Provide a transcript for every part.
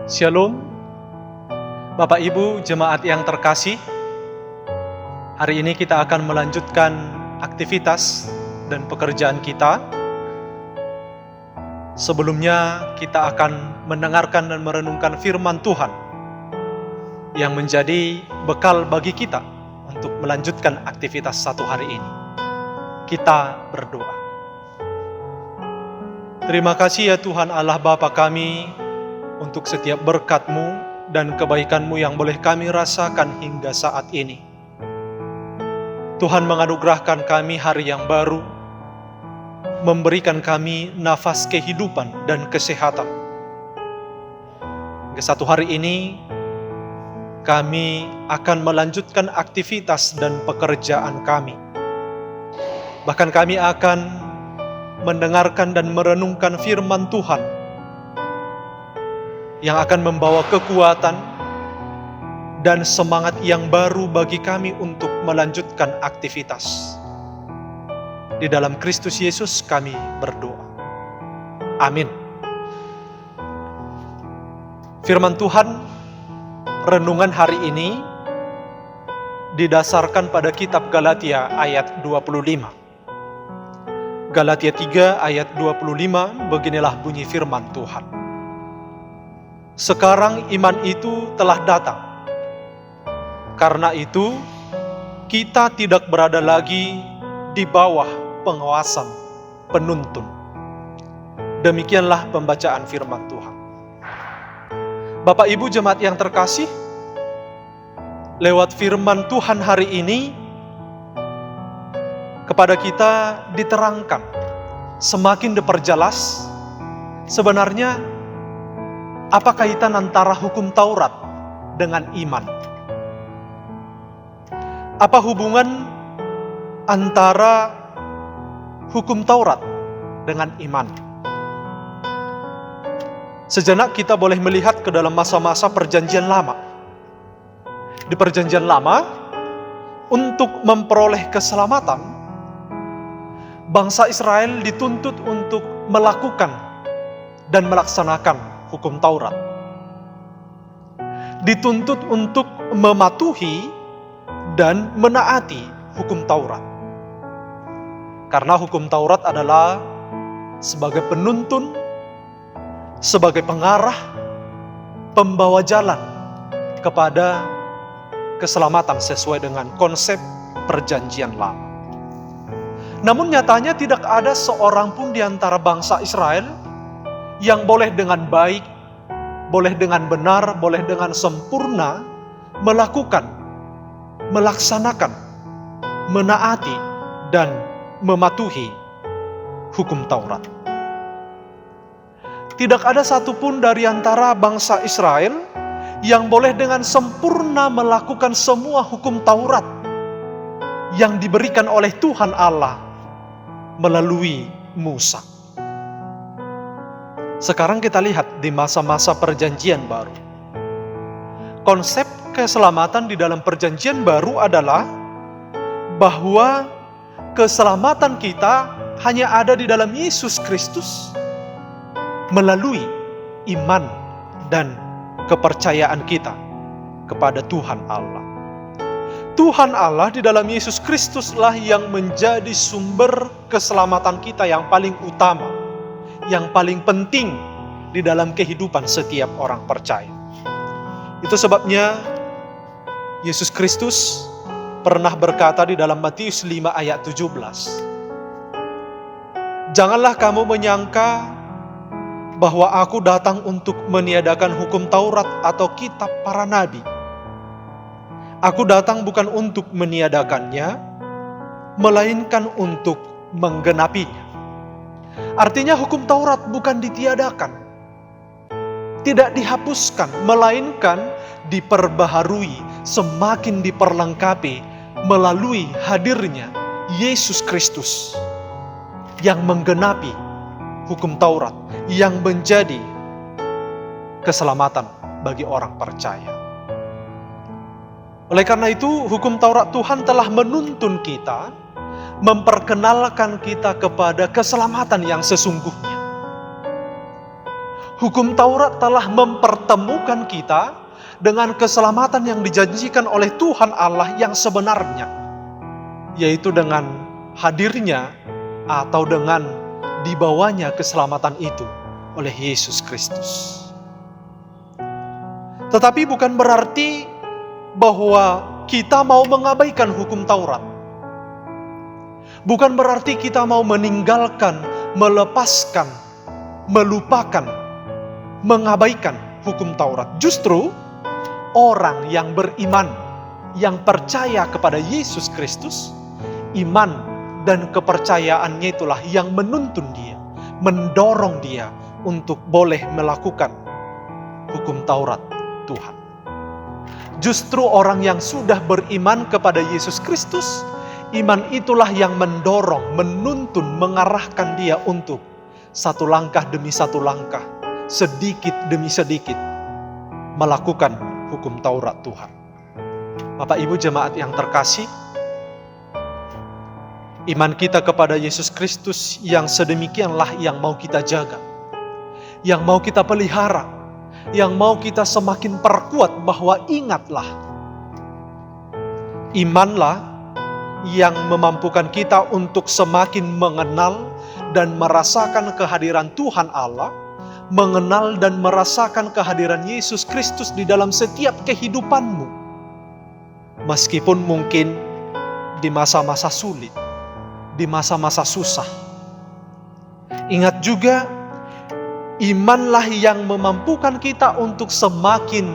Shalom, Bapak Ibu jemaat yang terkasih. Hari ini kita akan melanjutkan aktivitas dan pekerjaan kita. Sebelumnya kita akan mendengarkan dan merenungkan firman Tuhan yang menjadi bekal bagi kita untuk melanjutkan aktivitas satu hari ini. Kita berdoa. Terima kasih ya Tuhan Allah Bapa kami, untuk setiap berkat-Mu dan kebaikan-Mu yang boleh kami rasakan hingga saat ini. Tuhan menganugerahkan kami hari yang baru, memberikan kami nafas kehidupan dan kesehatan. Hingga satu hari ini, kami akan melanjutkan aktivitas dan pekerjaan kami. Bahkan kami akan mendengarkan dan merenungkan firman Tuhan yang akan membawa kekuatan dan semangat yang baru bagi kami untuk melanjutkan aktivitas. Di dalam Kristus Yesus kami berdoa. Amin. Firman Tuhan renungan hari ini didasarkan pada kitab Galatia ayat 25. Galatia 3 ayat 25, beginilah bunyi firman Tuhan. Sekarang iman itu telah datang. Karena itu, kita tidak berada lagi di bawah pengawasan penuntun. Demikianlah pembacaan firman Tuhan. Bapak Ibu jemaat yang terkasih, lewat firman Tuhan hari ini, kepada kita diterangkan, semakin diperjelas, sebenarnya apa kaitan antara hukum Taurat dengan iman? Apa hubungan antara hukum Taurat dengan iman? Sejenak kita boleh melihat ke dalam masa-masa perjanjian lama. Di perjanjian lama, untuk memperoleh keselamatan, bangsa Israel dituntut untuk melakukan dan melaksanakan hukum Taurat. Dituntut untuk mematuhi dan menaati hukum Taurat. Karena hukum Taurat adalah sebagai penuntun, sebagai pengarah, pembawa jalan kepada keselamatan sesuai dengan konsep perjanjian lama. Namun nyatanya tidak ada seorang pun di antara bangsa Israel yang boleh dengan baik, boleh dengan benar, boleh dengan sempurna melakukan, melaksanakan, menaati, dan mematuhi hukum Taurat. Tidak ada satupun dari antara bangsa Israel yang boleh dengan sempurna melakukan semua hukum Taurat yang diberikan oleh Tuhan Allah melalui Musa. Sekarang kita lihat di masa-masa perjanjian baru. Konsep keselamatan di dalam perjanjian baru adalah bahwa keselamatan kita hanya ada di dalam Yesus Kristus melalui iman dan kepercayaan kita kepada Tuhan Allah. Tuhan Allah di dalam Yesus Kristuslah yang menjadi sumber keselamatan kita yang paling utama, yang paling penting di dalam kehidupan setiap orang percaya. Itu sebabnya Yesus Kristus pernah berkata di dalam Matius 5 ayat 17, "Janganlah kamu menyangka bahwa aku datang untuk meniadakan hukum Taurat atau kitab para nabi. Aku datang bukan untuk meniadakannya, melainkan untuk menggenapinya." Artinya hukum Taurat bukan ditiadakan, tidak dihapuskan, melainkan diperbaharui, semakin diperlengkapi melalui hadirnya Yesus Kristus yang menggenapi hukum Taurat, yang menjadi keselamatan bagi orang percaya. Oleh karena itu, hukum Taurat Tuhan telah menuntun kita, memperkenalkan kita kepada keselamatan yang sesungguhnya. Hukum Taurat telah mempertemukan kita dengan keselamatan yang dijanjikan oleh Tuhan Allah yang sebenarnya, yaitu dengan hadirnya atau dengan dibawanya keselamatan itu oleh Yesus Kristus. Tetapi bukan berarti bahwa kita mau mengabaikan hukum Taurat. Bukan berarti kita mau meninggalkan, melepaskan, melupakan, mengabaikan hukum Taurat. Justru orang yang beriman, yang percaya kepada Yesus Kristus, iman dan kepercayaannya itulah yang menuntun dia, mendorong dia untuk boleh melakukan hukum Taurat Tuhan. Justru orang yang sudah beriman kepada Yesus Kristus, iman itulah yang mendorong, menuntun, mengarahkan dia untuk satu langkah demi satu langkah, sedikit demi sedikit melakukan hukum Taurat Tuhan. Bapak Ibu jemaat yang terkasih, iman kita kepada Yesus Kristus yang sedemikianlah yang mau kita jaga, yang mau kita pelihara, yang mau kita semakin perkuat bahwa ingatlah, imanlah yang memampukan kita untuk semakin mengenal dan merasakan kehadiran Tuhan Allah, mengenal dan merasakan kehadiran Yesus Kristus di dalam setiap kehidupanmu. Meskipun mungkin di masa-masa sulit, di masa-masa susah. Ingat juga, imanlah yang memampukan kita untuk semakin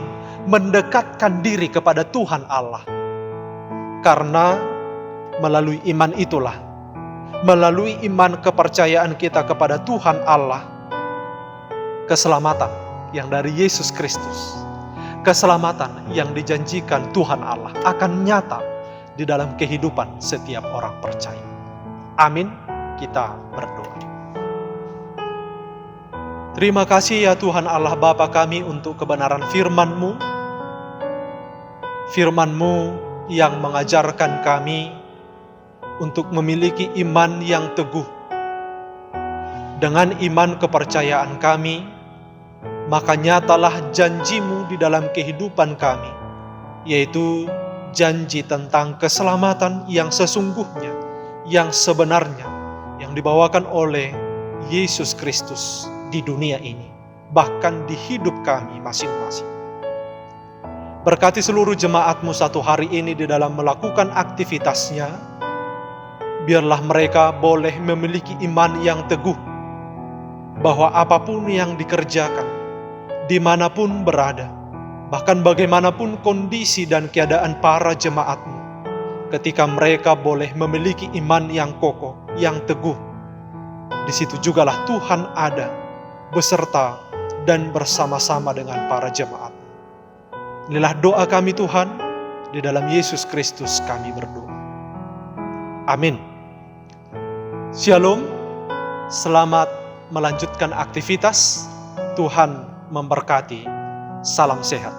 mendekatkan diri kepada Tuhan Allah. Karena melalui iman itulah, melalui iman kepercayaan kita kepada Tuhan Allah, keselamatan yang dari Yesus Kristus, keselamatan yang dijanjikan Tuhan Allah akan nyata di dalam kehidupan setiap orang percaya. Amin. Kita berdoa. Terima kasih ya Tuhan Allah Bapa kami untuk kebenaran firman-Mu. Firman-Mu yang mengajarkan kami untuk memiliki iman yang teguh. Dengan iman kepercayaan kami, maka nyatalah janji-Mu di dalam kehidupan kami, yaitu janji tentang keselamatan yang sesungguhnya, yang sebenarnya, yang dibawakan oleh Yesus Kristus di dunia ini, bahkan di hidup kami masing-masing. Berkati seluruh jemaat-Mu satu hari ini di dalam melakukan aktivitasnya. Biarlah mereka boleh memiliki iman yang teguh, bahwa apapun yang dikerjakan, dimanapun berada, bahkan bagaimanapun kondisi dan keadaan para jemaat-Mu, ketika mereka boleh memiliki iman yang kokoh, yang teguh, di situ jugalah Tuhan ada, beserta dan bersama-sama dengan para jemaat. Inilah doa kami Tuhan, di dalam Yesus Kristus kami berdoa. Amin. Shalom, selamat melanjutkan aktivitas. Tuhan memberkati. Salam sehat.